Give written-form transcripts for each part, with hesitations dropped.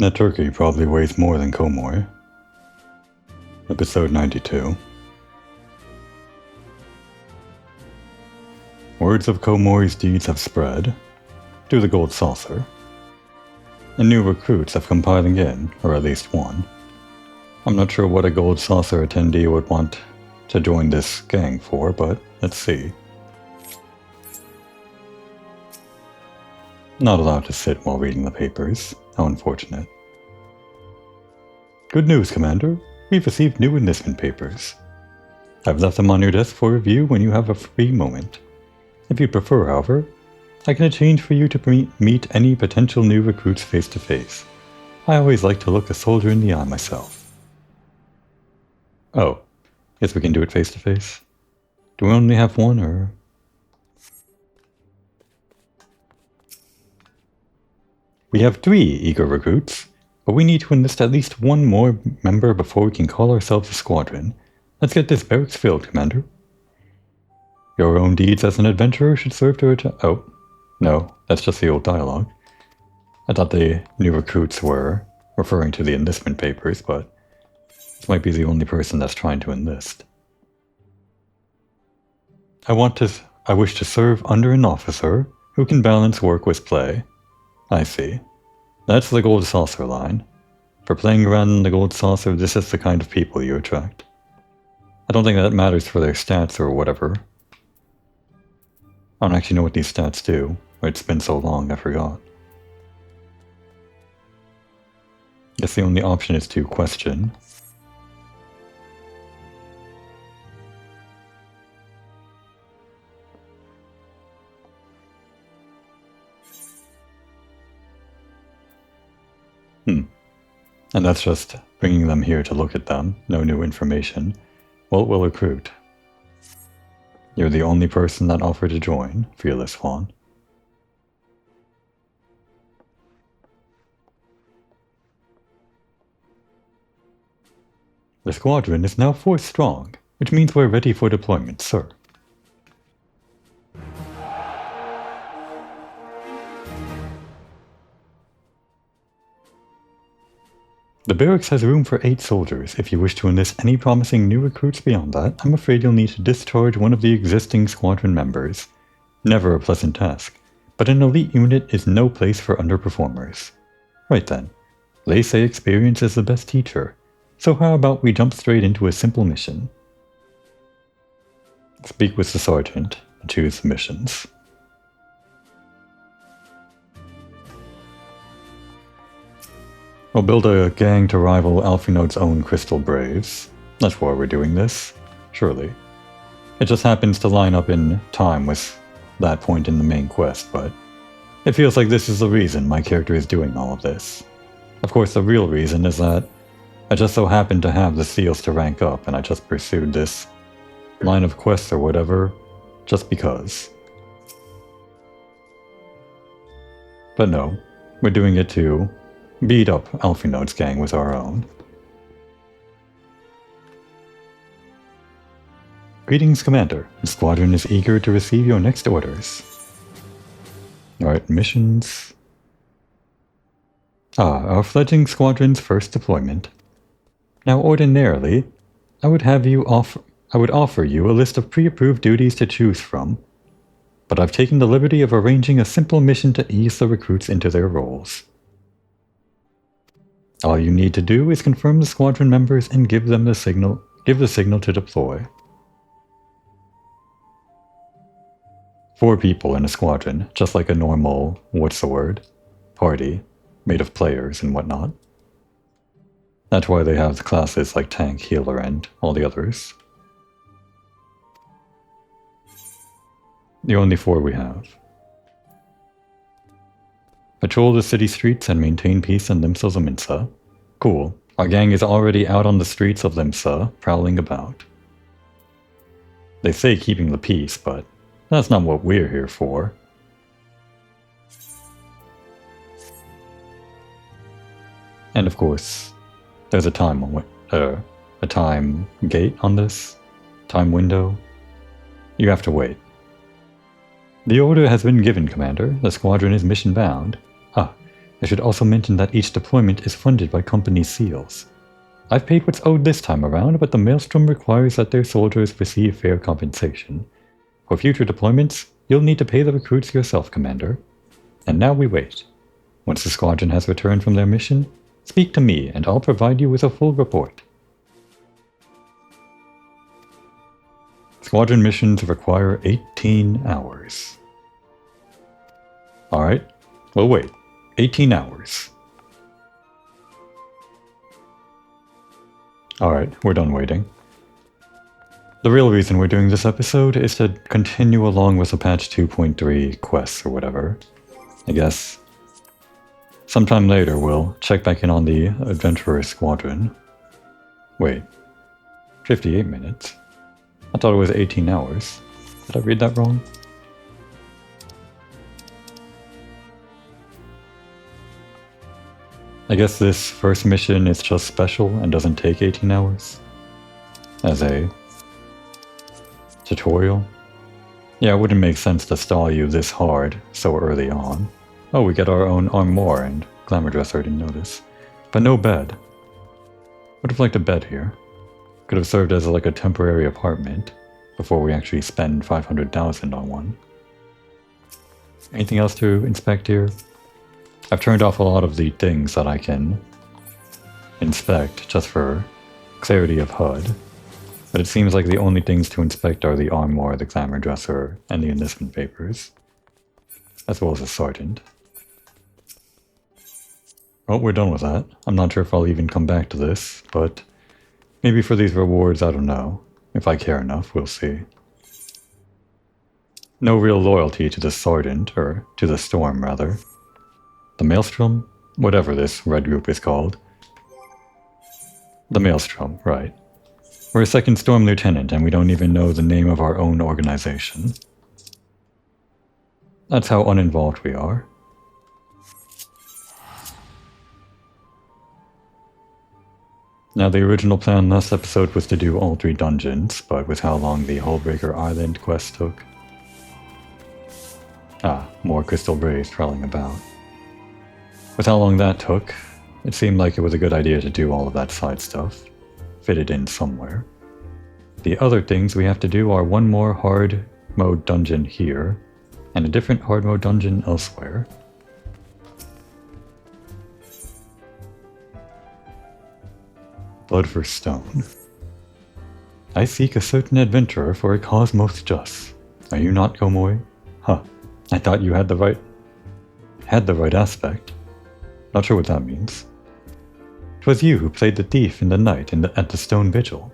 That turkey probably weighs more than Komor. Episode 92. Words of Komori's deeds have spread to the Gold Saucer, and new recruits have come piling in, or at least one. I'm not sure what a Gold Saucer attendee would want to join this gang for, but let's see. Not allowed to sit while reading the papers. How unfortunate. Good news, Commander. We've received new enlistment papers. I've left them on your desk for review when you have a free moment. If you prefer, however, I can arrange for you to meet any potential new recruits face to face. I always like to look a soldier in the eye myself. Oh, guess we can do it face to face? Do we only have one, or...? We have 3 eager recruits, but we need to enlist at least one more member before we can call ourselves a squadron. Let's get this barracks filled, Commander. Your own deeds as an adventurer should serve to return— Oh, no, that's just the old dialogue. I thought the new recruits were referring to the enlistment papers, but this might be the only person that's trying to enlist. I wish to serve under an officer who can balance work with play. I see. That's the Gold Saucer line. For playing around in the Gold Saucer, this is the kind of people you attract. I don't think that matters for their stats or whatever. I don't actually know what these stats do. It's been so long, I forgot. Guess the only option is to question. And that's just bringing them here to look at them. No new information. Well, we'll recruit. You're the only person that offered to join, Fearless Fawn. The squadron is now 4 strong, which means we're ready for deployment, sir. The barracks has room for 8 soldiers. If you wish to enlist any promising new recruits beyond that, I'm afraid you'll need to discharge one of the existing squadron members. Never a pleasant task, but an elite unit is no place for underperformers. Right then, they say experience is the best teacher, so how about we jump straight into a simple mission? Speak with the sergeant and choose the missions. We'll build a gang to rival Alphinode's own Crystal Braves. That's why we're doing this, surely. It just happens to line up in time with that point in the main quest, but it feels like this is the reason my character is doing all of this. Of course, the real reason is that I just so happened to have the seals to rank up, and I just pursued this line of quests or whatever, just because. But no, we're doing it to beat up Alphinode's gang with our own. Greetings, Commander. The squadron is eager to receive your next orders. Alright, missions. Our fledgling squadron's first deployment. Now, ordinarily, I would offer you a list of pre-approved duties to choose from, but I've taken the liberty of arranging a simple mission to ease the recruits into their roles. All you need to do is confirm the squadron members and give the signal to deploy. 4 people in a squadron, just like a normal, party, made of players and whatnot. That's why they have the classes like tank, healer, and all the others. The only 4 we have. Patrol the city streets and maintain peace in Limsa Zaminsa. Cool. Our gang is already out on the streets of Limsa, prowling about. They say keeping the peace, but that's not what we're here for. And of course, there's a time gate on this. Time window. You have to wait. The order has been given, Commander. The squadron is mission bound. I should also mention that each deployment is funded by company SEALs. I've paid what's owed this time around, but the Maelstrom requires that their soldiers receive fair compensation. For future deployments, you'll need to pay the recruits yourself, Commander. And now we wait. Once the squadron has returned from their mission, speak to me and I'll provide you with a full report. Squadron missions require 18 hours. Alright, we'll wait. 18 hours. Alright, we're done waiting. The real reason we're doing this episode is to continue along with the patch 2.3 quests or whatever. I guess. Sometime later we'll check back in on the Adventurer Squadron. Wait. 58 minutes? I thought it was 18 hours. Did I read that wrong? I guess this first mission is just special and doesn't take 18 hours. As a tutorial. Yeah, it wouldn't make sense to stall you this hard so early on. Oh, we get our own armoire and glamour dresser, I didn't notice. But no bed. Would have liked a bed here. Could have served as like a temporary apartment before we actually spend 500,000 on one. Anything else to inspect here? I've turned off a lot of the things that I can inspect just for clarity of HUD. But it seems like the only things to inspect are the armoire, the glamour dresser, and the enlistment papers. As well as the sergeant. Oh, we're done with that. I'm not sure if I'll even come back to this, but maybe for these rewards, I don't know. If I care enough, we'll see. No real loyalty to the sergeant, or to the storm, rather. The Maelstrom? Whatever this red group is called. The Maelstrom, right. We're a second Storm Lieutenant, and we don't even know the name of our own organization. That's how uninvolved we are. Now, the original plan last episode was to do all 3 dungeons, but with how long the Hullbreaker Island quest took... Ah, more crystal braves prowling about. With how long that took, it seemed like it was a good idea to do all of that side stuff. Fit it in somewhere. The other things we have to do are one more hard mode dungeon here, and a different hard mode dungeon elsewhere. Blood for stone. I seek a certain adventurer for a cause most just. Are you not, Gomoy? Huh. I thought you had the right aspect. Not sure what that means. 'Twas you who played the thief in the night at the stone vigil.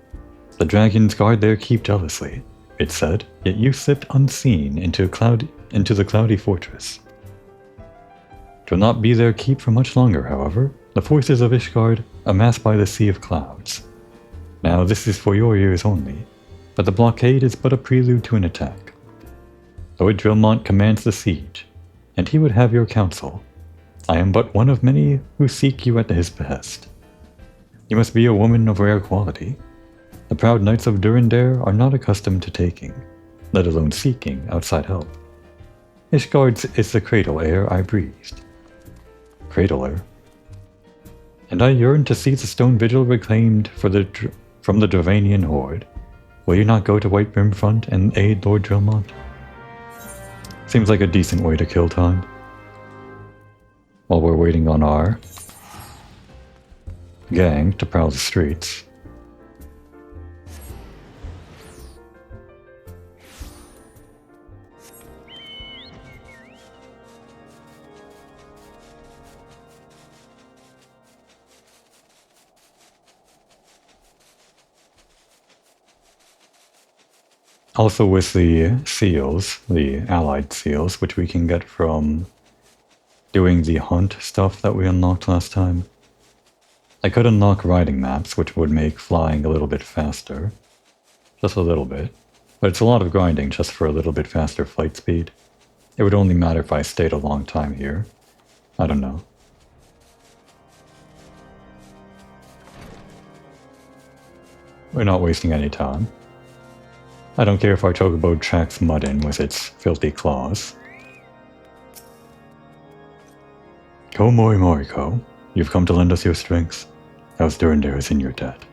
The dragons guard their keep jealously, it said, yet you slipped unseen into the cloudy fortress. 'Twill not be their keep for much longer, however. The forces of Ishgard amass by the sea of clouds. Now this is for your ears only, but the blockade is but a prelude to an attack. Lord Drillmont commands the siege, and he would have your counsel. I am but one of many who seek you at his behest. You must be a woman of rare quality. The proud knights of Durandare are not accustomed to taking, let alone seeking, outside help. Ishgard's is the cradle air I breathed. Cradle air? And I yearn to see the stone vigil reclaimed from the Dravanian horde. Will you not go to White Brimfront and aid Lord Drillmont? Seems like a decent way to kill time. While we're waiting on our gang to prowl the streets. Also with the seals, the allied seals, which we can get from doing the hunt stuff that we unlocked last time. I could unlock riding maps, which would make flying a little bit faster. Just a little bit. But it's a lot of grinding just for a little bit faster flight speed. It would only matter if I stayed a long time here. I don't know. We're not wasting any time. I don't care if our chocobo tracks mud in with its filthy claws. Komoi Moriko, you've come to lend us your strength. Elsturnder is in your debt.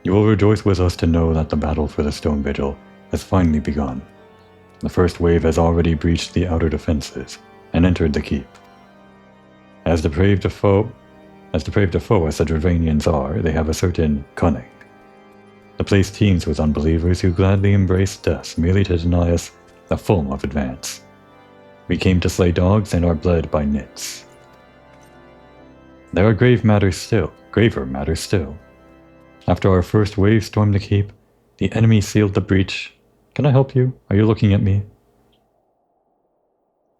You will rejoice with us to know that the battle for the Stone Vigil has finally begun. The first wave has already breached the outer defenses and entered the keep. As depraved a foe as the Dravanians are, they have a certain cunning. The place teems with unbelievers who gladly embrace death merely to deny us a form of advance. We came to slay dogs and are bled by nits. There are graver matters still. After our first wave stormed the keep, the enemy sealed the breach. Can I help you? Are you looking at me?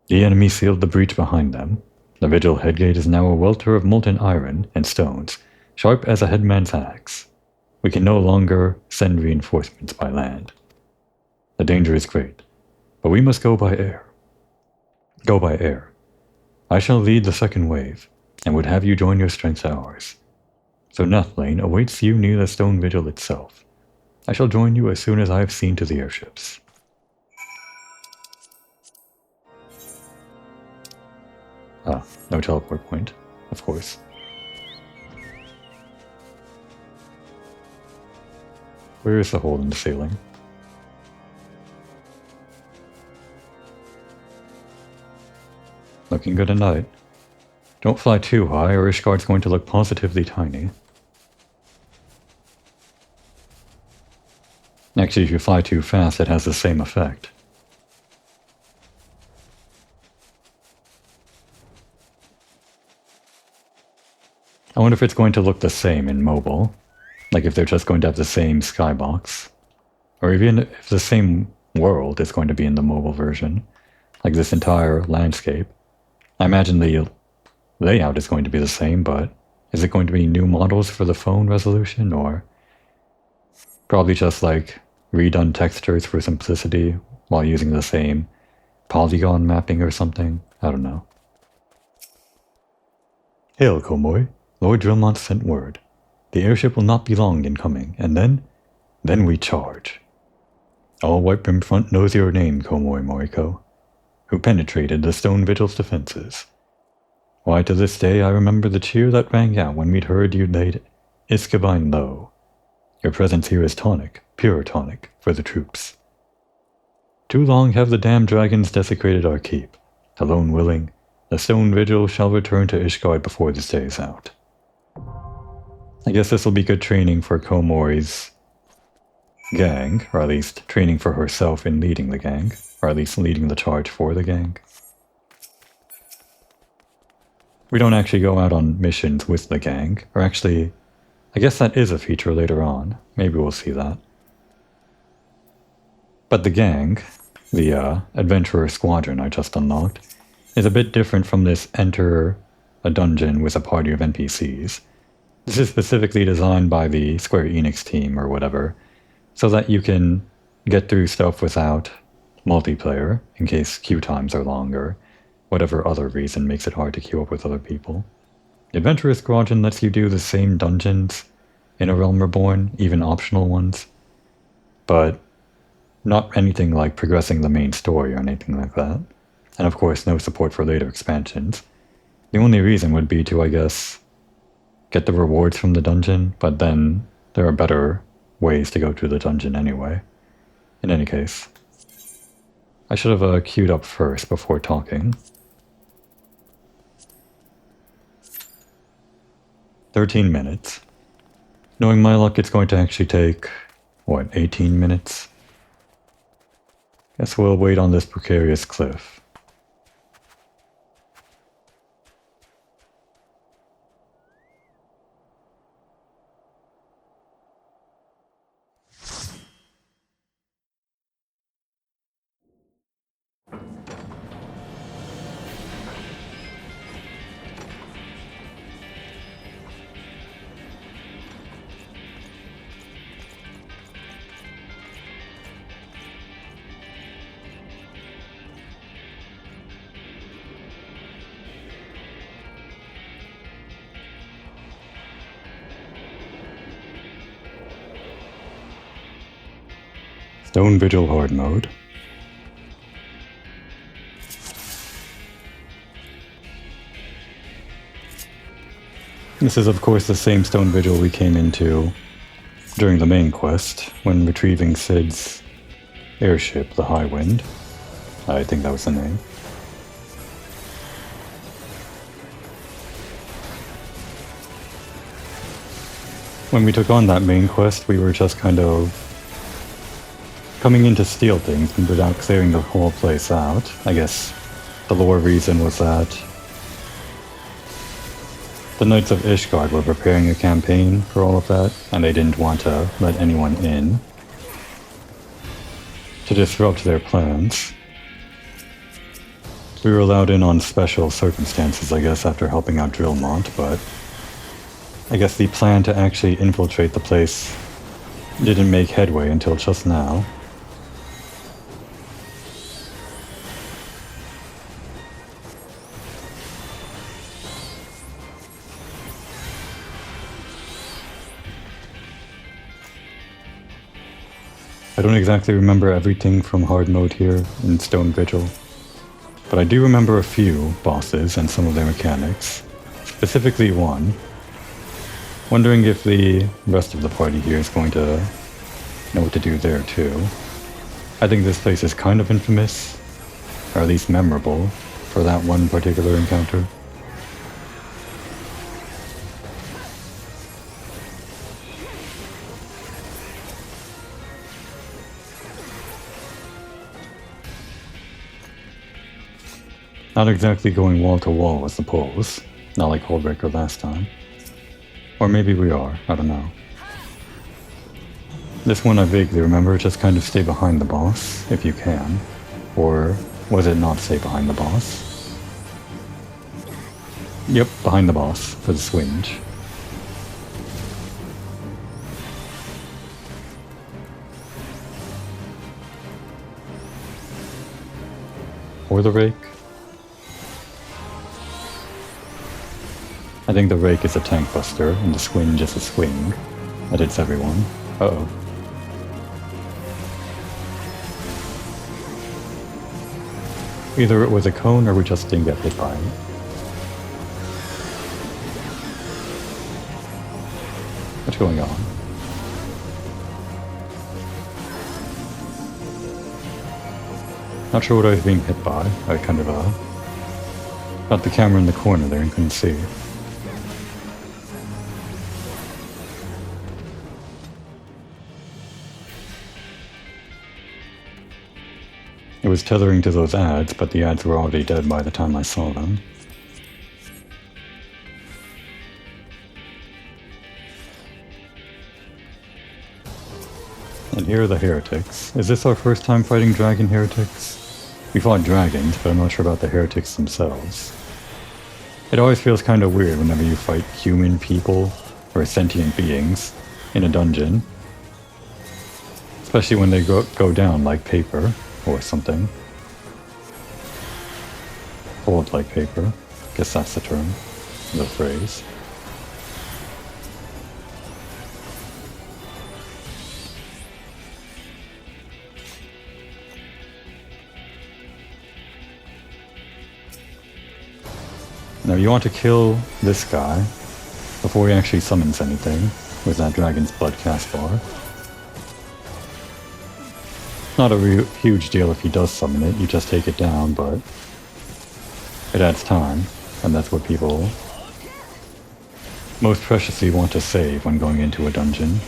The enemy sealed the breach behind them. The vigil headgate is now a welter of molten iron and stones, sharp as a headman's axe. We can no longer send reinforcements by land. The danger is great, but we must go by air. I shall lead the second wave, and would have you join your strength to ours. So Nethlane awaits you near the stone vigil itself. I shall join you as soon as I have seen to the airships. No teleport point, of course. Where is the hole in the ceiling? Looking good at night. Don't fly too high or Ishgard's going to look positively tiny. Actually, if you fly too fast, it has the same effect. I wonder if it's going to look the same in mobile. Like if they're just going to have the same skybox. Or even if the same world is going to be in the mobile version. Like this entire landscape. I imagine the layout is going to be the same, but is it going to be new models for the phone resolution, or probably just like redone textures for simplicity while using the same polygon mapping or something? I don't know. Hail, Komoi. Lord Drillmont sent word. The airship will not be long in coming, and then we charge. All White Brim Front knows your name, Komoi Moriko, who penetrated the Stone Vigil's defenses. Why, to this day I remember the cheer that rang out when we'd heard you laid Iskabine low. Your presence here is tonic, pure tonic, for the troops. Too long have the damned dragons desecrated our keep. Alone willing, the Stone Vigil shall return to Ishgard before this day is out. I guess this will be good training for Komori's gang, or at least training for herself in leading the gang, or at least leading the charge for the gang. We don't actually go out on missions with the gang, or actually, I guess that is a feature later on. Maybe we'll see that. But the gang, the adventurer squadron I just unlocked, is a bit different from this enter a dungeon with a party of NPCs. This is specifically designed by the Square Enix team or whatever, so that you can get through stuff without multiplayer, in case queue times are longer, whatever other reason makes it hard to queue up with other people. The Adventurous Squadron lets you do the same dungeons in A Realm Reborn, even optional ones, but not anything like progressing the main story or anything like that. And of course, no support for later expansions. The only reason would be to, I guess, get the rewards from the dungeon, but then there are better ways to go to the dungeon anyway. In any case, I should have queued up first before talking. 13 minutes. Knowing my luck, it's going to actually take, 18 minutes? Guess we'll wait on this precarious cliff. Stone Vigil Horde mode. This is of course the same stone vigil we came into during the main quest, when retrieving Sid's airship, the High Wind. I think that was the name. When we took on that main quest, we were just kind of coming in to steal things without clearing the whole place out. I guess the lore reason was that the Knights of Ishgard were preparing a campaign for all of that, and they didn't want to let anyone in to disrupt their plans. We were allowed in on special circumstances, I guess, after helping out Drillmont, but I guess the plan to actually infiltrate the place didn't make headway until just now. I don't exactly remember everything from hard mode here in Stone Vigil, but I do remember a few bosses and some of their mechanics, specifically one. Wondering if the rest of the party here is going to know what to do there too. I think this place is kind of infamous, or at least memorable, for that one particular encounter. Not exactly going wall to wall was the pose, not like Hullbreaker last time. Or maybe we are, I don't know. This one I vaguely remember, just kind of stay behind the boss, if you can. Or was it not stay behind the boss? Yep, behind the boss, for the swinge. Or the rake? I think the rake is a tank buster, and the swinge is a swing that hits everyone. Uh-oh. Either it was a cone or we just didn't get hit by it. What's going on? Not sure what I was being hit by. I kind of got the camera in the corner there and couldn't see. It was tethering to those ads, but the ads were already dead by the time I saw them. And here are the heretics. Is this our first time fighting dragon heretics? We fought dragons, but I'm not sure about the heretics themselves. It always feels kind of weird whenever you fight human people or sentient beings in a dungeon. Especially when they go down like paper. Or something. Fold like paper. Guess that's the term. The phrase. Now you want to kill this guy before he actually summons anything with that dragon's blood cast bar. Not a huge deal if he does summon it, you just take it down, but it adds time, and that's what people most preciously want to save when going into a dungeon.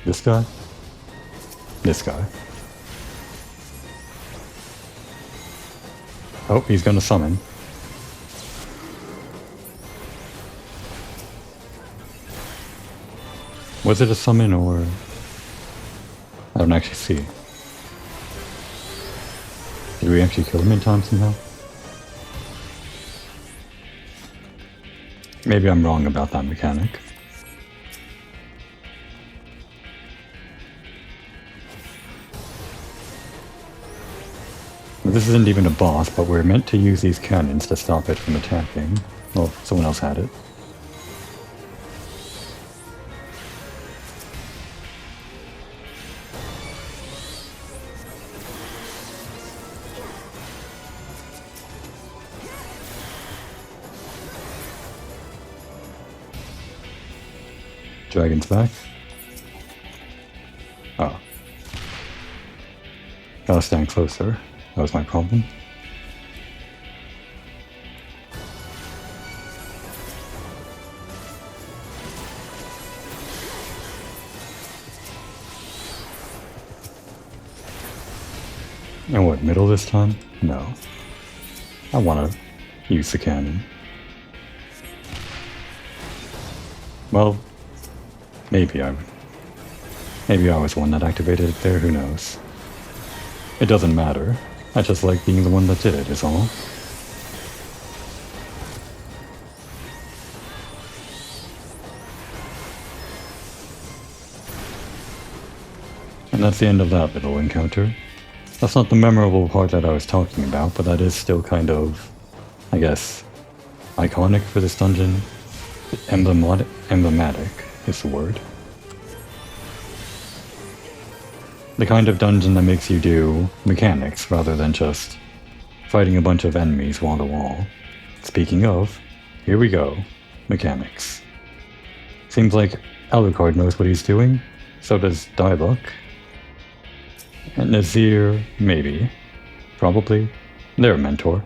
This guy? This guy. Oh, he's gonna summon. Was it a summon or... I don't actually see. Did we actually kill him in time somehow? Maybe I'm wrong about that mechanic. This isn't even a boss, but we're meant to use these cannons to stop it from attacking. Well, someone else had it. Dragon's back. Oh. Gotta stand closer. That was my problem. And what, middle this time? No. I want to use the cannon. Well, maybe I was the one that activated it there, who knows. It doesn't matter. I just like being the one that did it, is all. And that's the end of that little encounter. That's not the memorable part that I was talking about, but that is still kind of, I guess, iconic for this dungeon. Emblematic is the word. The kind of dungeon that makes you do mechanics rather than just fighting a bunch of enemies wall to wall. Speaking of, here we go. Mechanics. Seems like Alucard knows what he's doing. So does Diluc. And Nazir, maybe. Probably. They're a mentor.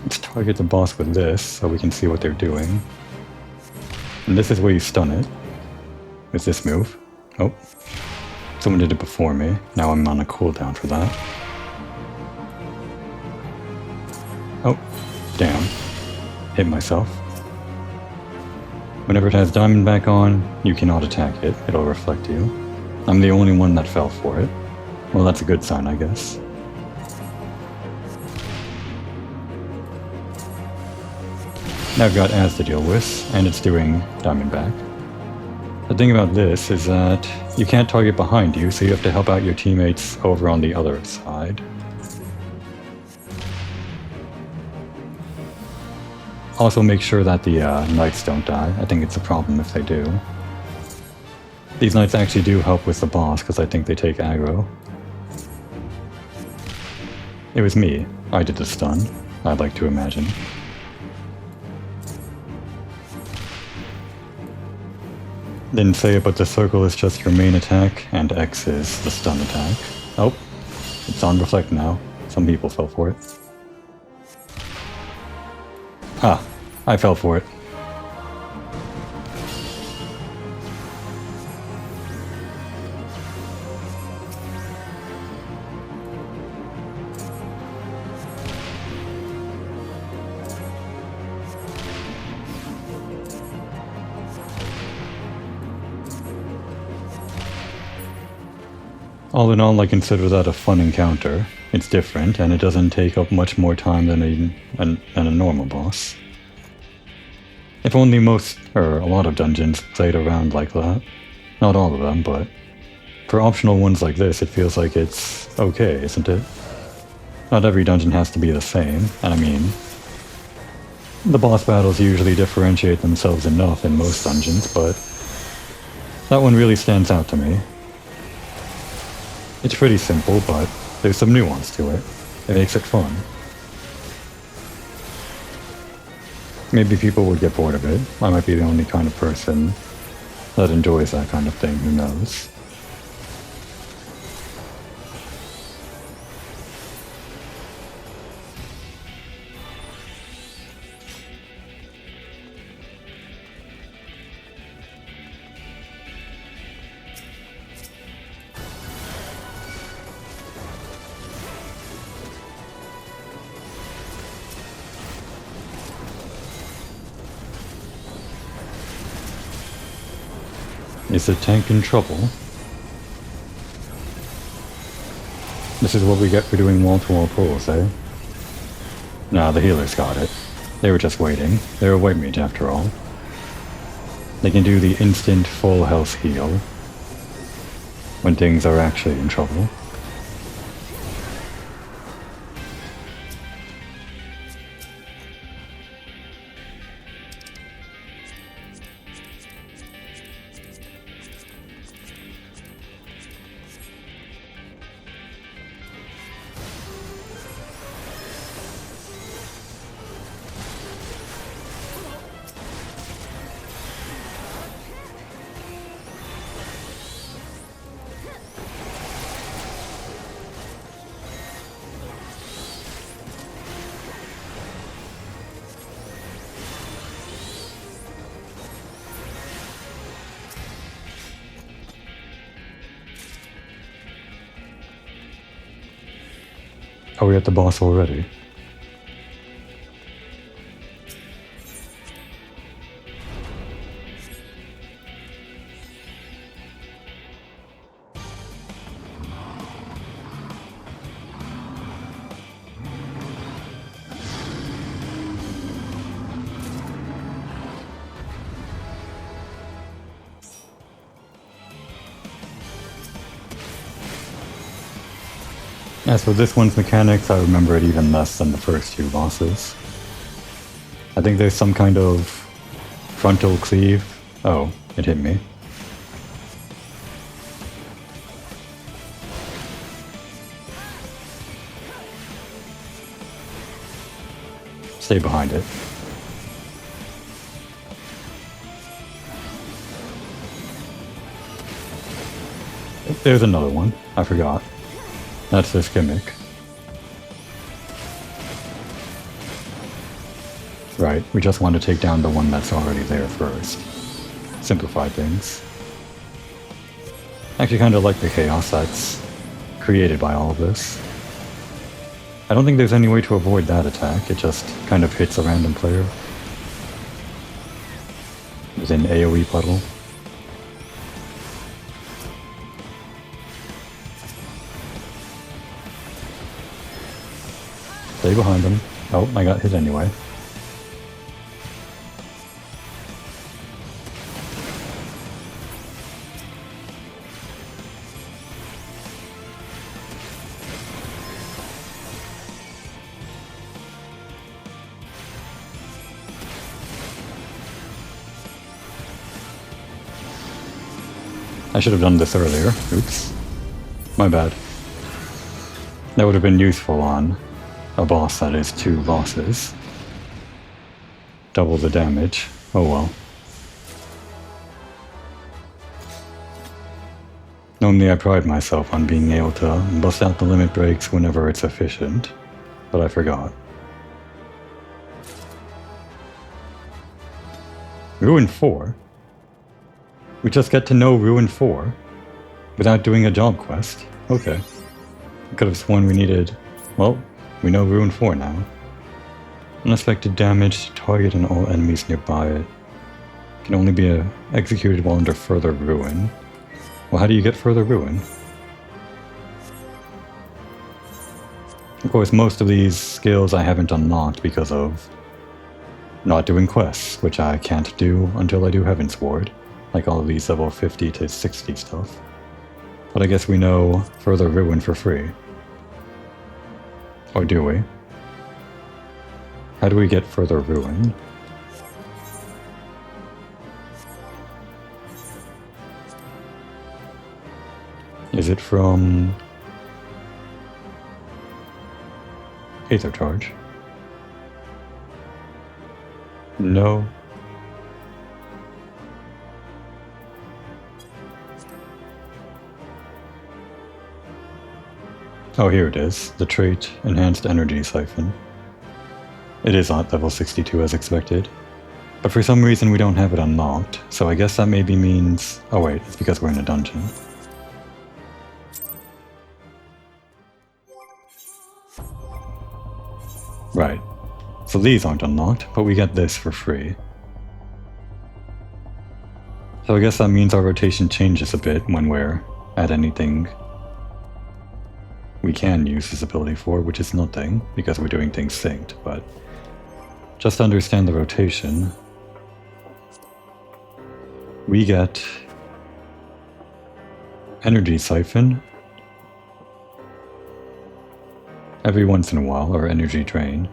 Let's target the boss with this so we can see what they're doing. And this is where you stun it. With this move. Oh. Someone did it before me. Now I'm on a cooldown for that. Oh. Damn. Hit myself. Whenever it has diamond back on, you cannot attack it. It'll reflect you. I'm the only one that fell for it. Well, that's a good sign, I guess. Now I've got Az to deal with, and it's doing diamond back. The thing about this is that you can't target behind you, so you have to help out your teammates over on the other side. Also make sure that the knights don't die. I think it's a problem if they do. These knights actually do help with the boss, because I think they take aggro. It was me. I did the stun, I'd like to imagine. Didn't say it, but the circle is just your main attack, and X is the stun attack. Oh, it's on reflect now. Some people fell for it. Ah, I fell for it. All in all, I consider that a fun encounter. It's different, and it doesn't take up much more time than a normal boss. If only a lot of dungeons played around like that. Not all of them, but for optional ones like this, it feels like it's okay, isn't it? Not every dungeon has to be the same, and I mean, the boss battles usually differentiate themselves enough in most dungeons, but that one really stands out to me. It's pretty simple, but there's some nuance to it. It makes it fun. Maybe people would get bored of it. I might be the only kind of person that enjoys that kind of thing, who knows. Is the tank in trouble? This is what we get for doing wall-to-wall pulls, eh? Nah, the healers got it. They were just waiting. They're a white mage after all. They can do the instant full health heal when things are actually in trouble. Are we at the boss already? As for this one's mechanics, I remember it even less than the first two bosses. I think there's some kind of frontal cleave. Oh, it hit me. Stay behind it. There's another one. I forgot. That's this gimmick. Right, we just want to take down the one that's already there first. Simplify things. Actually kind of like the chaos that's created by all of this. I don't think there's any way to avoid that attack, it just kind of hits a random player. There's an AoE puddle. Stay behind him. Oh, I got hit anyway. I should have done this earlier. Oops. My bad. That would have been useful on a boss that is 2 bosses. Double the damage. Oh well. Normally I pride myself on being able to bust out the limit breaks whenever it's efficient, but I forgot. Ruin 4? We just get to know Ruin 4 without doing a job quest? Okay. I could have sworn we needed... Well, we know Ruin 4 now. Unaffected damage to target and all enemies nearby it. Can only be executed while under further ruin. Well, how do you get further ruin? Of course, most of these skills I haven't unlocked because of not doing quests, which I can't do until I do Heavensward, like all of these level 50 to 60 stuff. But I guess we know further ruin for free. Or do we? How do we get further ruin? Is it from Aether Charge? No. Oh, here it is. The trait Enhanced Energy Siphon. It is at level 62 as expected. But for some reason we don't have it unlocked, so I guess that maybe means... Oh wait, it's because we're in a dungeon. Right. So these aren't unlocked, but we get this for free. So I guess that means our rotation changes a bit when we're at anything we can use this ability for, which is nothing, because we're doing things synced, but just to understand the rotation, we get Energy Siphon every once in a while, or Energy Drain,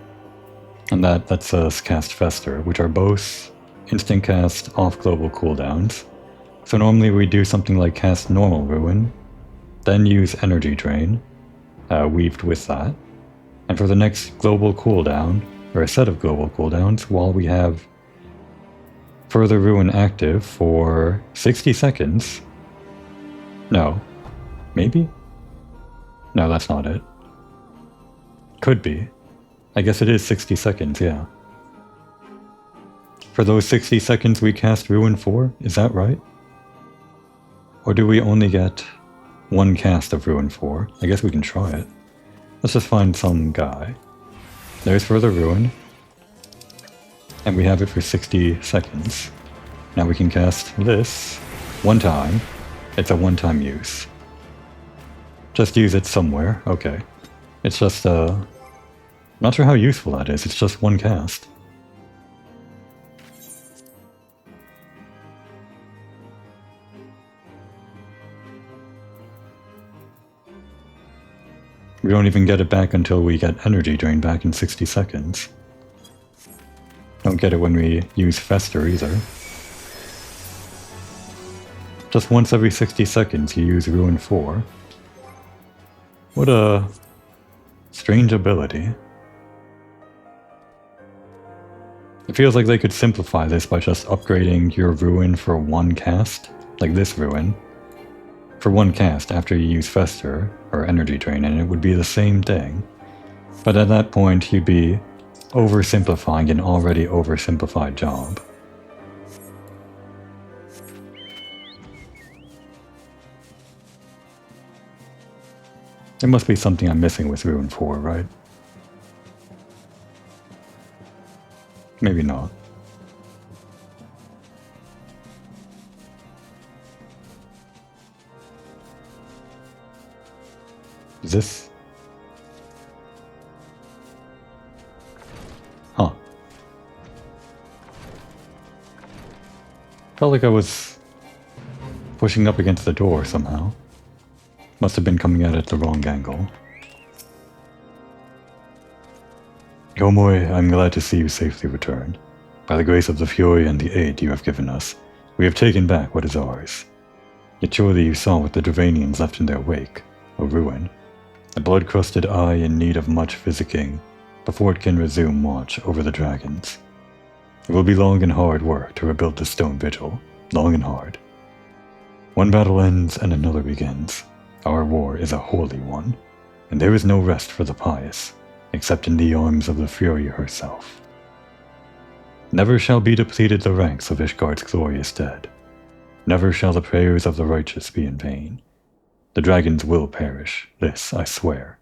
and that lets us cast Fester, which are both instant cast off global cooldowns. So normally we do something like cast Normal Ruin, then use Energy Drain, weaved with that, and for the next global cooldown, or a set of global cooldowns, while we have Further Ruin active for 60 seconds. No. Maybe? No, that's not it. Could be. I guess it is 60 seconds, yeah. For those 60 seconds we cast Ruin 4, is that right? Or do we only get one cast of Ruin 4? I guess we can try it. Let's just find some guy. There's Further Ruin. And we have it for 60 seconds. Now we can cast this one time. It's a one-time use. Just use it somewhere. Okay. It's just, not sure how useful that is. It's just one cast. We don't even get it back until we get energy drain back in 60 seconds. Don't get it when we use Fester either. Just once every 60 seconds you use Ruin 4. What a strange ability. It feels like they could simplify this by just upgrading your Ruin for one cast, like this Ruin, for one cast after you use Fester or Energy Drain, and it would be the same thing. But at that point you'd be oversimplifying an already oversimplified job. There must be something I'm missing with Ruin 4, right? Maybe not. Is this? Huh. Felt like I was pushing up against the door somehow. Must have been coming at it the wrong angle. Komori, I'm glad to see you safely returned. By the grace of the Fury and the aid you have given us, we have taken back what is ours. Yet surely you saw what the Dravanians left in their wake, a ruin. A blood-crusted eye in need of much physicking before it can resume watch over the dragons. It will be long and hard work to rebuild the stone vigil, long and hard. One battle ends and another begins. Our war is a holy one, and there is no rest for the pious, except in the arms of the Fury herself. Never shall be depleted the ranks of Ishgard's glorious dead. Never shall the prayers of the righteous be in vain. The dragons will perish, this I swear,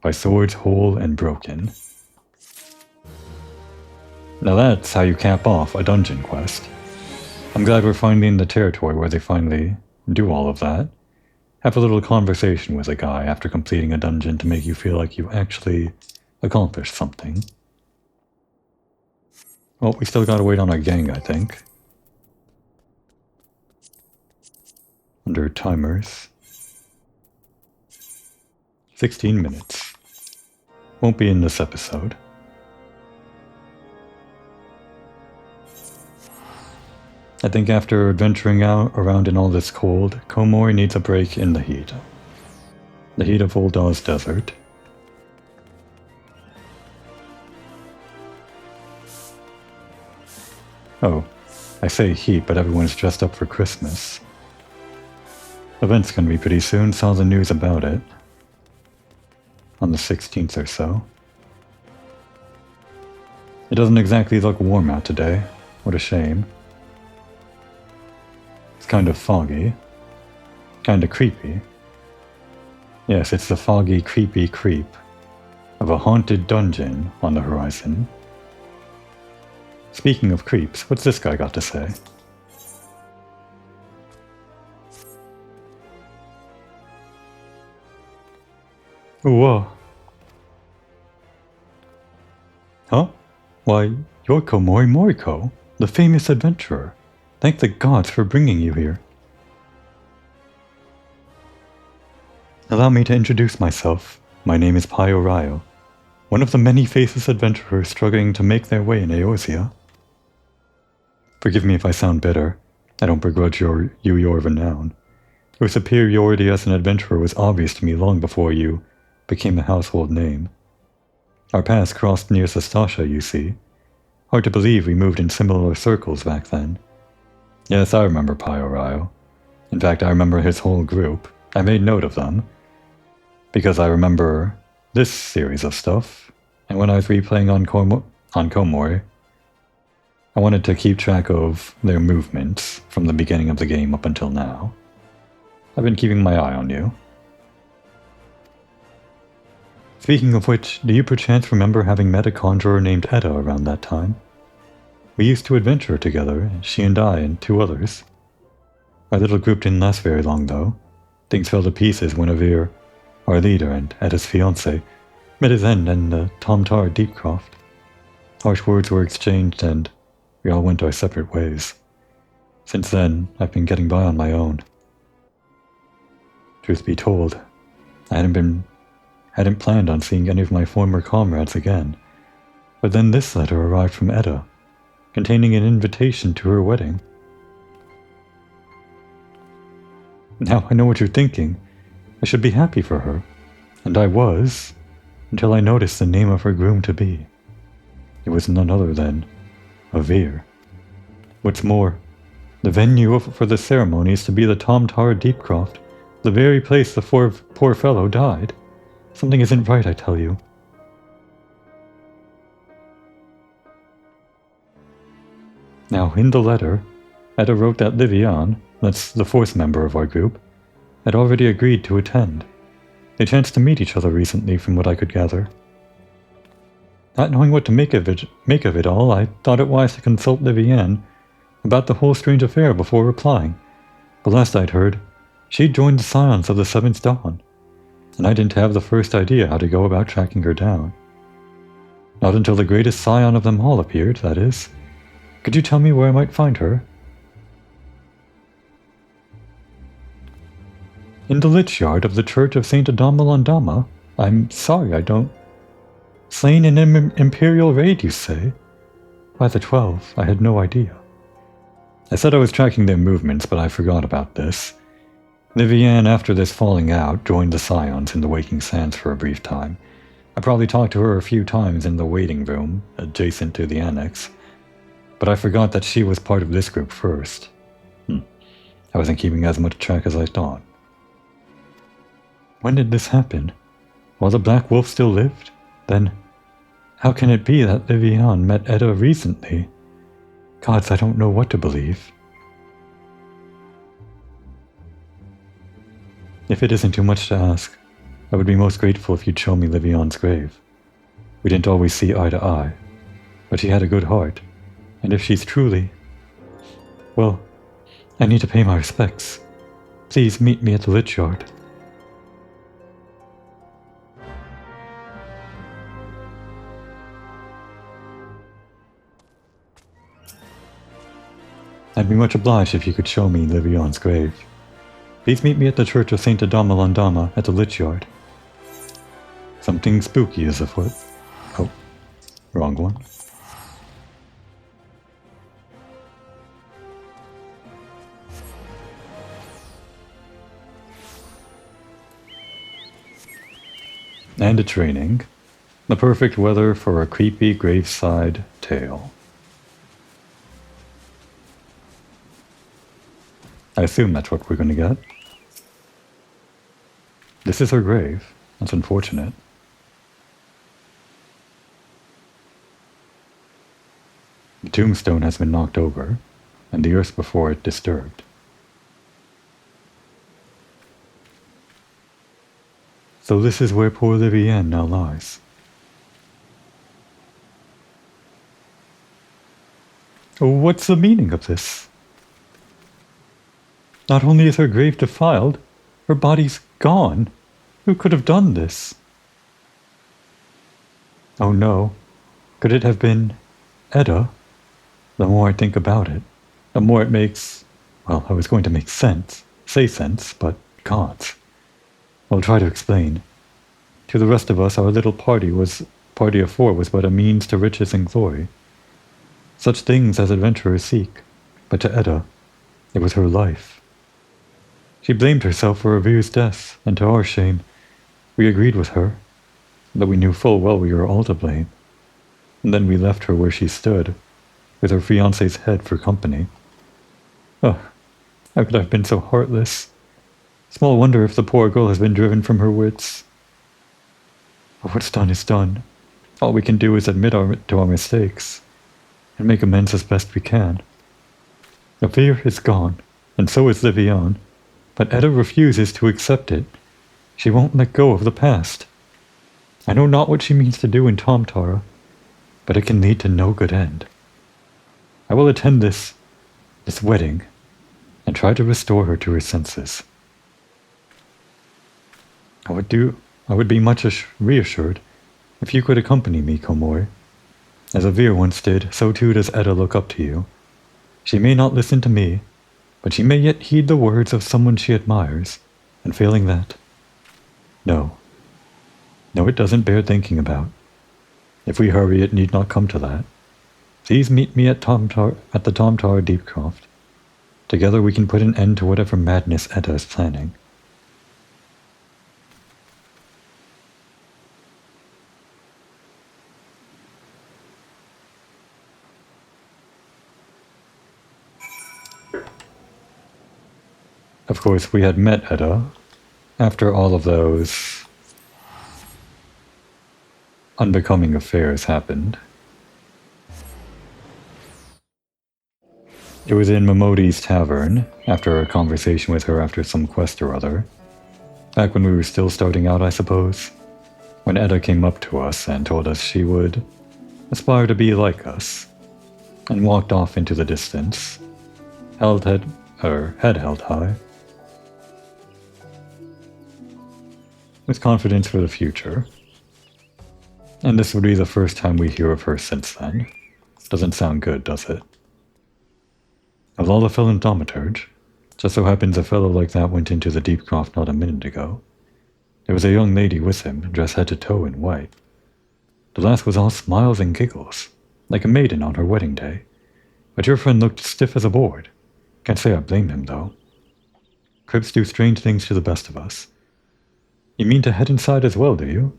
by swords whole and broken. Now that's how you cap off a dungeon quest. I'm glad we're finally in the territory where they finally do all of that. Have a little conversation with a guy after completing a dungeon to make you feel like you actually accomplished something. Well, we still gotta wait on our gang, I think. Under timers. 16 minutes. Won't be in this episode. I think after adventuring out around in all this cold, Komori needs a break in the heat. The heat of Ul'dah's desert. Oh, I say heat, but everyone's dressed up for Christmas. Event's gonna be pretty soon, saw the news about it. On the 16th or so. It doesn't exactly look warm out today. What a shame. It's kind of foggy. Kind of creepy. Yes, it's the foggy, creepy creep of a haunted dungeon on the horizon. Speaking of creeps, what's this guy got to say? Whoa. Huh? Why, you're Komori Moriko, the famous adventurer. Thank the gods for bringing you here. Allow me to introduce myself. My name is Paio Ryo, one of the many faceless adventurers struggling to make their way in Eorzea. Forgive me if I sound bitter. I don't begrudge you your renown. Your superiority as an adventurer was obvious to me long before you became a household name. Our paths crossed near Sastasha, you see. Hard to believe we moved in similar circles back then. Yes, I remember Paio Ryo. In fact, I remember his whole group. I made note of them, because I remember this series of stuff, and when I was replaying on Komori, I wanted to keep track of their movements from the beginning of the game up until now. I've been keeping my eye on you. Speaking of which, do you perchance remember having met a conjurer named Edda around that time? We used to adventure together, she and I and 2 others. Our little group didn't last very long, though. Things fell to pieces when Avir, our leader and Edda's fiancé, met his end in the Tomtar Deepcroft. Harsh words were exchanged and we all went our separate ways. Since then, I've been getting by on my own. Truth be told, I hadn't planned on seeing any of my former comrades again. But then this letter arrived from Edda, containing an invitation to her wedding. Now I know what you're thinking. I should be happy for her. And I was, until I noticed the name of her groom-to-be. It was none other than Avir. What's more, the venue for the ceremony is to be the Tomtar Deepcroft, the very place the poor fellow died. Something isn't right, I tell you. Now, in the letter, Edda wrote that Livian, that's the 4th member of our group, had already agreed to attend. They chanced to meet each other recently, from what I could gather. Not knowing what to make of it all, I thought it wise to consult Livian about the whole strange affair before replying. But last I'd heard, she'd joined the Scions of the 7th Dawn, and I didn't have the first idea how to go about tracking her down. Not until the greatest scion of them all appeared, that is. Could you tell me where I might find her? In the lich yard of the Church of St. Adamalondama. I'm sorry, I don't... Slain in an imperial raid, you say? By the 12, I had no idea. I said I was tracking their movements, but I forgot about this. Livian, after this falling out, joined the Scions in the Waking Sands for a brief time. I probably talked to her a few times in the waiting room, adjacent to the annex, but I forgot that she was part of this group first. I wasn't keeping as much track as I thought. When did this happen? While the Black Wolf still lived? Then, how can it be that Livian met Edda recently? Gods, I don't know what to believe. If it isn't too much to ask, I would be most grateful if you'd show me Livian's grave. We didn't always see eye to eye, but she had a good heart, and if she's truly... Well, I need to pay my respects. Please meet me at the lich yard. I'd be much obliged if you could show me Livian's grave. Please meet me at the Church of St. Adamalondama at the lich yard. Something spooky is afoot. Oh, wrong one. And it's raining. The perfect weather for a creepy graveside tale. I assume that's what we're going to get. This is her grave. That's unfortunate. The tombstone has been knocked over, and the earth before it disturbed. So this is where poor Livian now lies. What's the meaning of this? Not only is her grave defiled, her body's gone. Who could have done this? Oh no. Could it have been Edda? The more I think about it, the more it makes... Well, I was going to make sense. Say sense, but gods. I'll try to explain. To the rest of us, our little party of 4 was but a means to riches and glory. Such things as adventurers seek. But to Edda, it was her life. She blamed herself for Avir's death, and to our shame, we agreed with her, though we knew full well we were all to blame. And then we left her where she stood, with her fiancé's head for company. Oh, how could I have been so heartless? Small wonder if the poor girl has been driven from her wits. But what's done is done. All we can do is admit to our mistakes, and make amends as best we can. Avir is gone, and so is Livian. But Edda refuses to accept it. She won't let go of the past. I know not what she means to do in Tomtara, but it can lead to no good end. I will attend this wedding and try to restore her to her senses. I would be much reassured if you could accompany me, Komori. As Avir once did, so too does Edda look up to you. She may not listen to me, but she may yet heed the words of someone she admires, and failing that... No, it doesn't bear thinking about. If we hurry, it need not come to that. Please meet me at the Tomtara Deepcroft. Together we can put an end to whatever madness Edda is planning. Of course, we had met Edda after all of those unbecoming affairs happened. It was in Momodi's tavern, after a conversation with her after some quest or other. Back when we were still starting out, I suppose. When Edda came up to us and told us she would aspire to be like us, and walked off into the distance, head held high, with confidence for the future. And this would be the first time we hear of her since then. Doesn't sound good, does it? Of all the felon thaumaturge, just so happens a fellow like that went into the Deepcroft not a minute ago. There was a young lady with him, dressed head to toe in white. The lass was all smiles and giggles, like a maiden on her wedding day. But your friend looked stiff as a board. Can't say I blame him, though. Crips do strange things to the best of us. You mean to head inside as well, do you?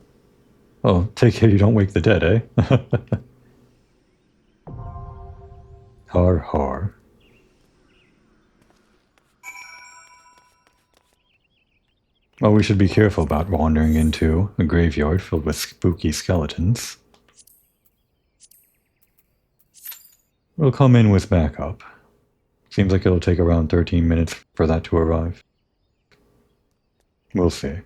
Oh, take care you don't wake the dead, eh? Har har. Well, we should be careful about wandering into a graveyard filled with spooky skeletons. We'll come in with backup. Seems like it'll take around 13 minutes for that to arrive. We'll see.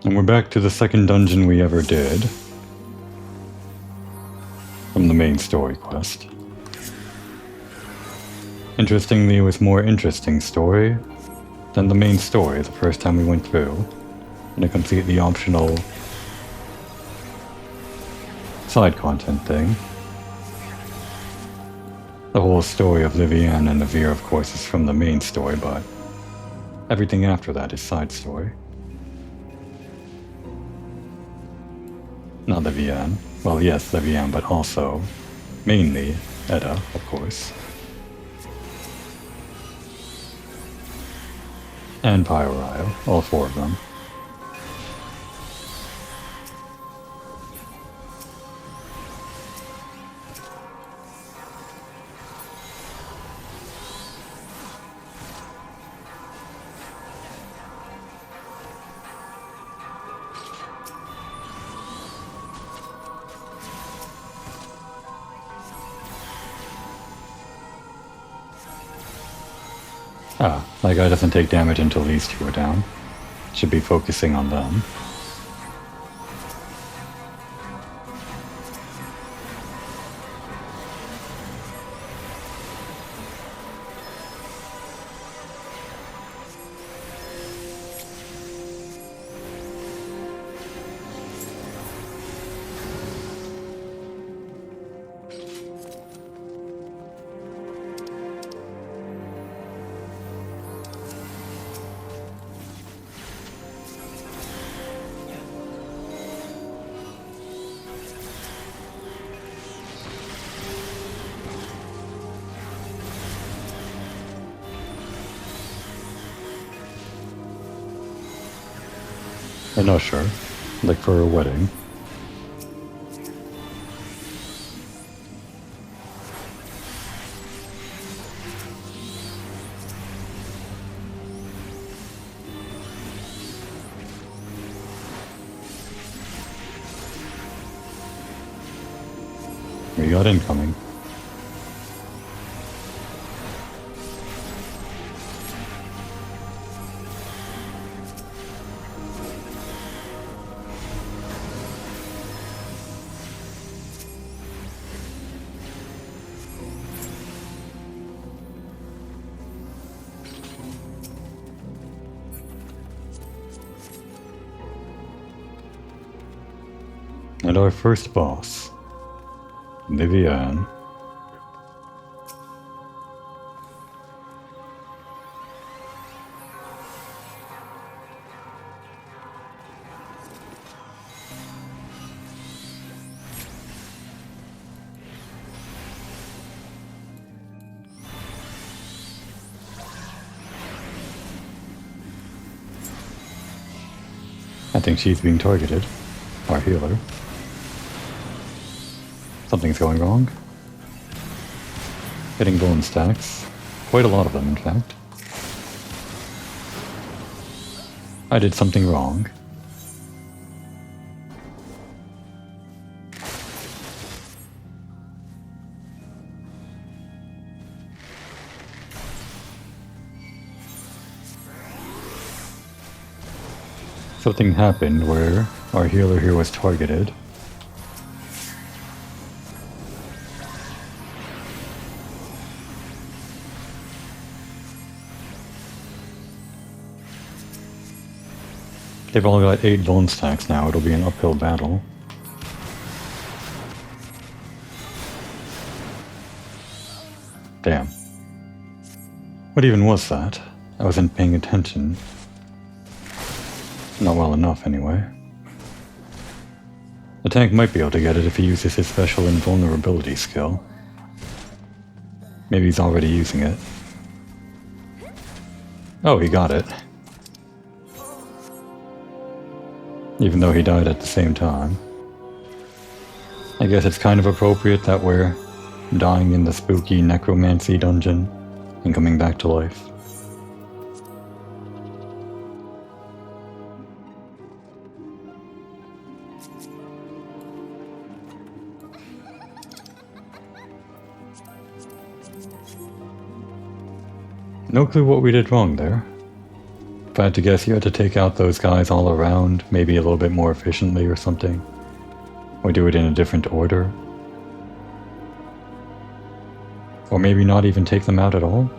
And we're back to the second dungeon we ever did from the main story quest. Interestingly, it was more interesting story than the main story the first time we went through, and a completely optional side content thing. The whole story of Liviane and Avir, of course, is from the main story, but everything after that is side story. Not Liviane. Well, yes, Liviane, but also, mainly, Edda, of course. And Pyro, all four of them. Ah, that guy doesn't take damage until these two are down. Should be focusing on them. An usher, like for a wedding. We got incoming. And our first boss, Vivian. I think she's being targeted. Our healer. Something's going wrong. Hitting bone stacks. Quite a lot of them, in fact. I did something wrong. Something happened where our healer here was targeted. They've all got 8 bone stacks now, it'll be an uphill battle. Damn. What even was that? I wasn't paying attention. Not well enough, anyway. The tank might be able to get it if he uses his special invulnerability skill. Maybe he's already using it. Oh, he got it. Even though he died at the same time. I guess it's kind of appropriate that we're dying in the spooky necromancy dungeon and coming back to life. No clue what we did wrong there. If I had to guess, you had to take out those guys all around, maybe a little bit more efficiently or something. Or do it in a different order. Or maybe not even take them out at all.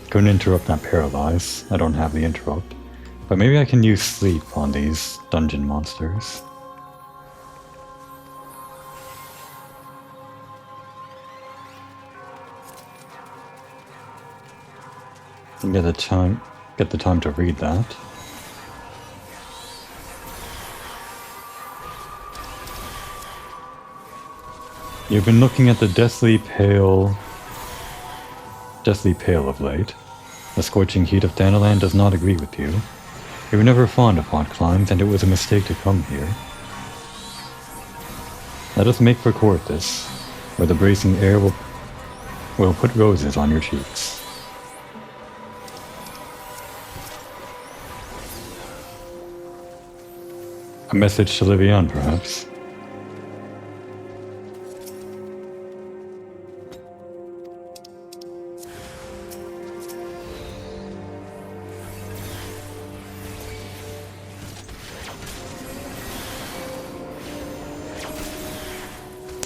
Couldn't interrupt that paralyze. I don't have the interrupt. But maybe I can use sleep on these dungeon monsters. And get the time to read that. You've been looking at the deathly pale of late. The scorching heat of Thanalan does not agree with you. You were never fond of hot climes, and it was a mistake to come here. Let us make for Corythus, where the bracing air will put roses on your cheeks. A message to Livian, perhaps.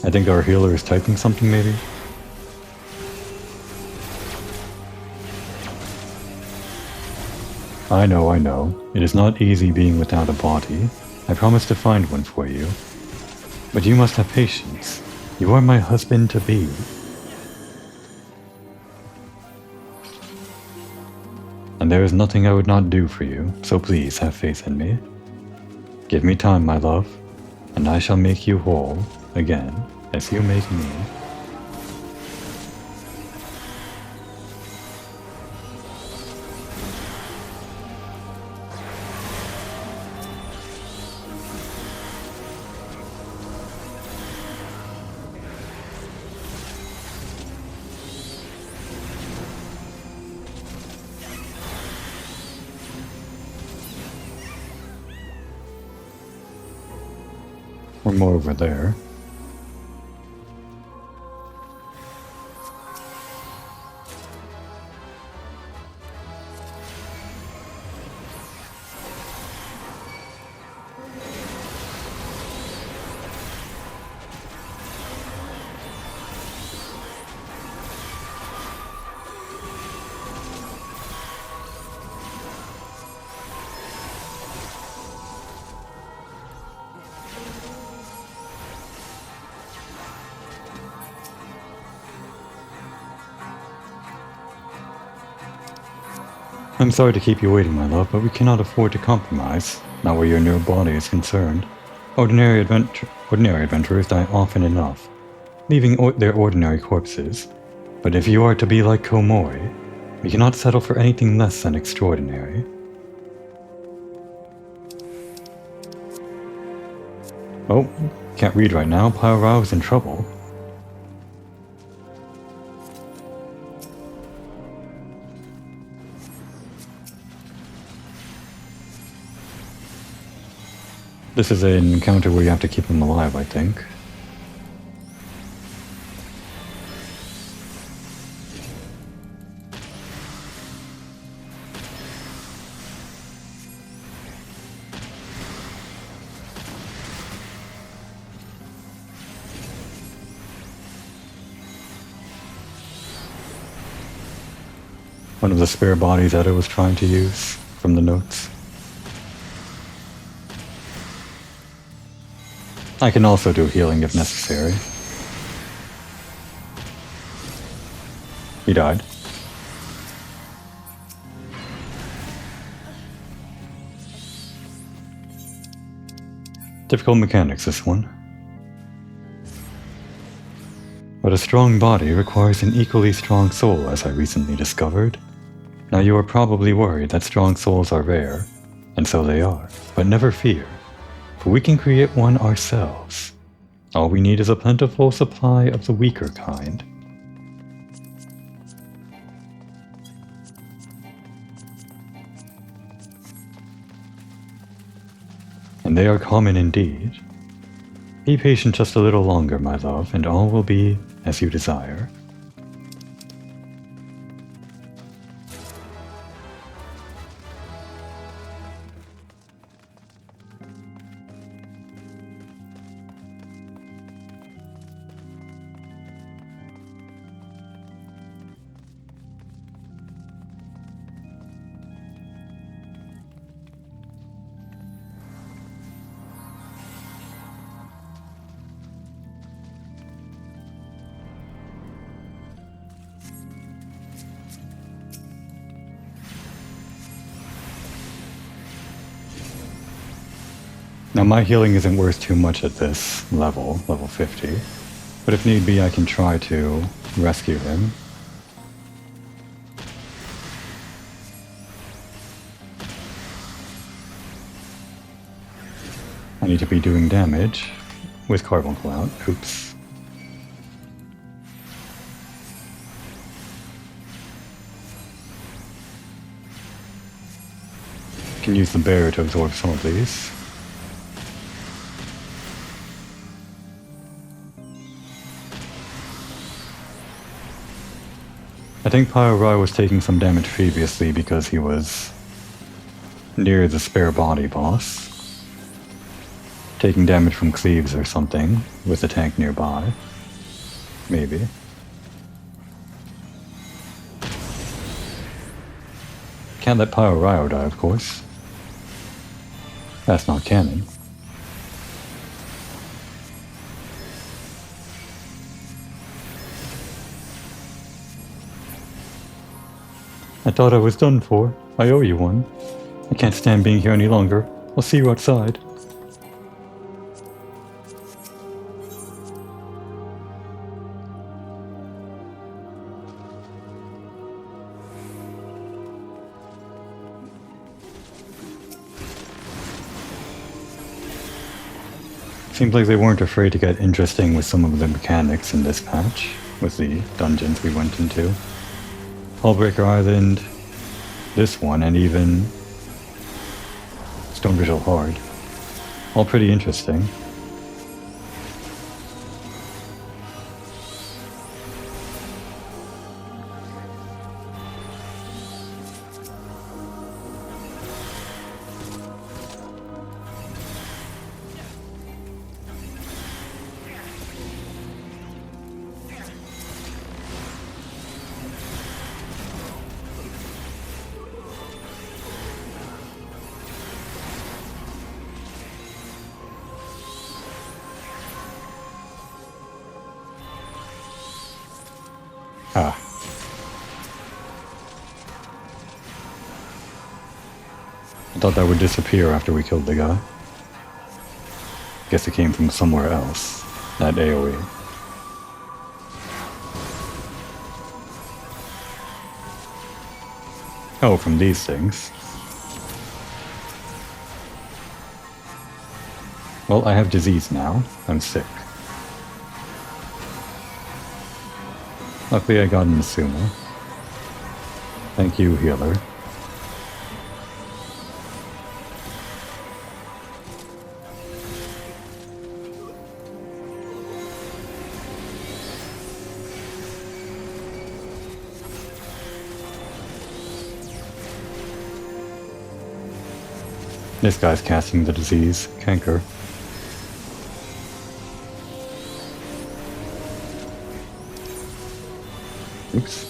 I think our healer is typing something, maybe? I know. It is not easy being without a body. I promise to find one for you. But you must have patience. You are my husband-to-be. and there is nothing I would not do for you, so please have faith in me. Give me time, my love, and I shall make you whole again, as you make me. Or more over there. I'm sorry to keep you waiting, my love, but we cannot afford to compromise, not where your new body is concerned. Ordinary adventurers die often enough, leaving their ordinary corpses. But if you are to be like Komori, we cannot settle for anything less than extraordinary. Oh, can't read right now. Pyro is in trouble. This is an encounter where you have to keep him alive, I think. One of the spare bodies Eda was trying to use from the notes. I can also do healing if necessary. He died. Difficult mechanics, this one. But a strong body requires an equally strong soul, as I recently discovered. Now you are probably worried that strong souls are rare, and so they are, but never fear. For we can create one ourselves. All we need is a plentiful supply of the weaker kind. And they are common indeed. Be patient just a little longer, my love, and all will be as you desire. Now my healing isn't worth too much at this level 50, but if need be I can try to rescue him. I need to be doing damage with Carbuncle out. Oops. Can use the bear to absorb some of these. I think Pyro was taking some damage previously because he was near the spare body boss. Taking damage from cleaves or something with the tank nearby. Maybe. Can't let Pyro die, of course. That's not canon. I thought I was done for. I owe you one. I can't stand being here any longer. I'll see you outside. Seems like they weren't afraid to get interesting with some of the mechanics in this patch, with the dungeons we went into. Hullbreaker Island, this one, and even Stone Visual Hard. All pretty interesting. Ah. I thought that would disappear after we killed the guy. Guess it came from somewhere else. That AoE. Oh, from these things. Well, I have disease now. I'm sick. Luckily I got an Asuma. Thank you, healer. This guy's casting the disease, canker. Oops.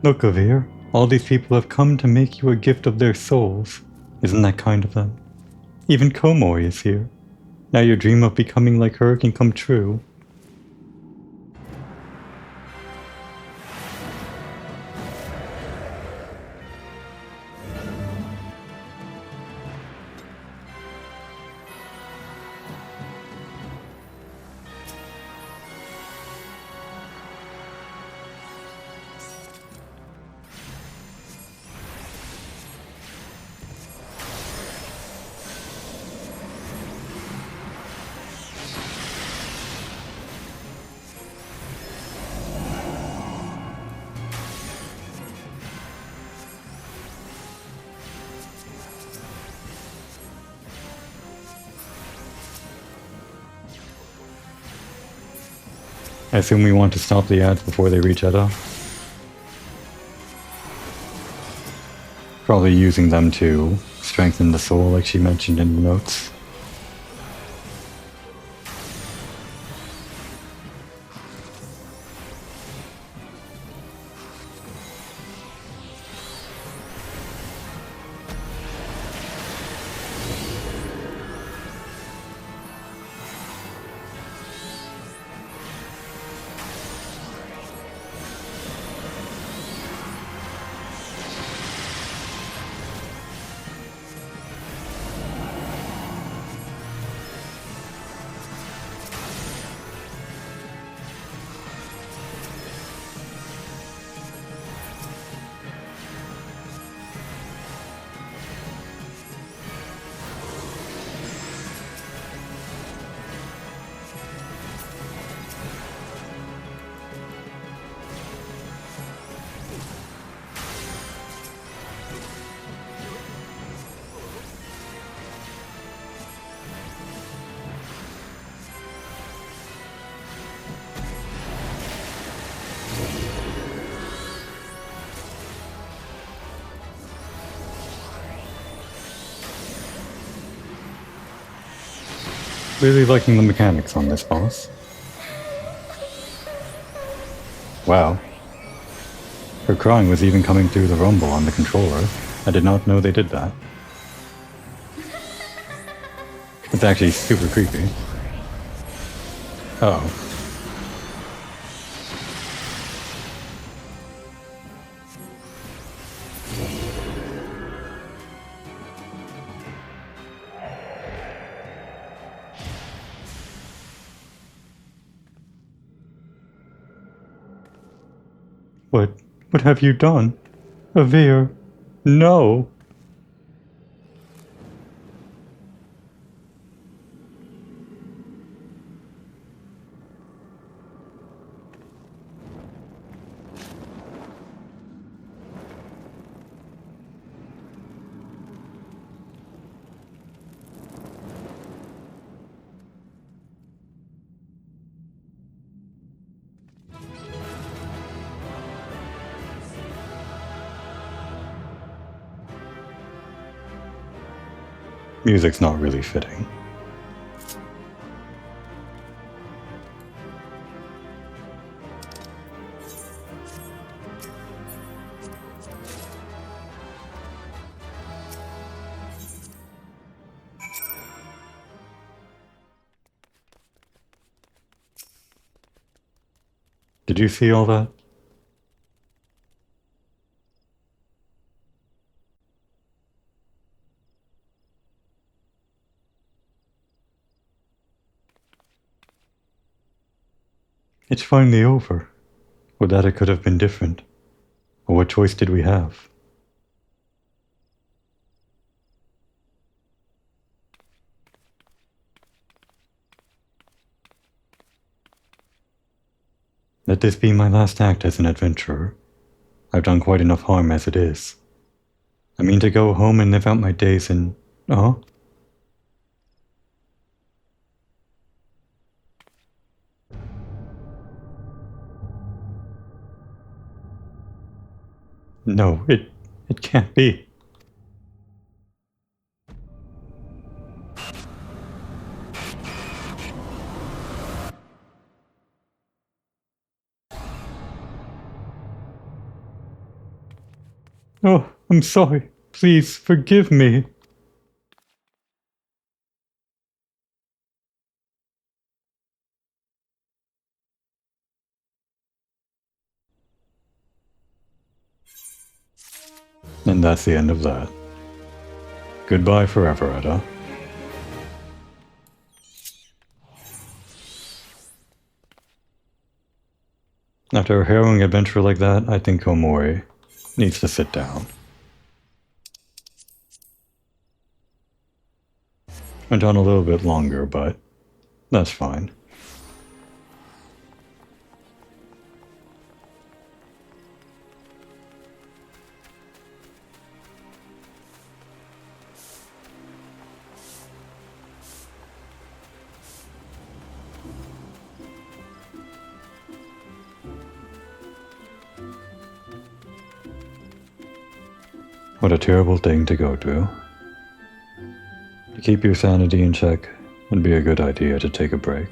Look, Avir, all these people have come to make you a gift of their souls. Isn't that kind of them? Even Komoi is here. Now your dream of becoming like her can come true. I assume we want to stop the ads before they reach Edda. Probably using them to strengthen the soul like she mentioned in the notes. Really liking the mechanics on this boss. Wow. Her crying was even coming through the rumble on the controller. I did not know they did that. It's actually super creepy. Uh oh. What have you done? Avir, no! Music's not really fitting. Did you see all that? It's finally over. Or that it could have been different. Or what choice did we have? Let this be my last act as an adventurer. I've done quite enough harm as it is. I mean to go home and live out my days in... Oh? No, it can't be. Oh, I'm sorry. Please forgive me. And that's the end of that. Goodbye forever, Edda. After a harrowing adventure like that, I think Komori needs to sit down. Went on a little bit longer, but that's fine. What a terrible thing to go through. To keep your sanity in check, it'd be a good idea to take a break.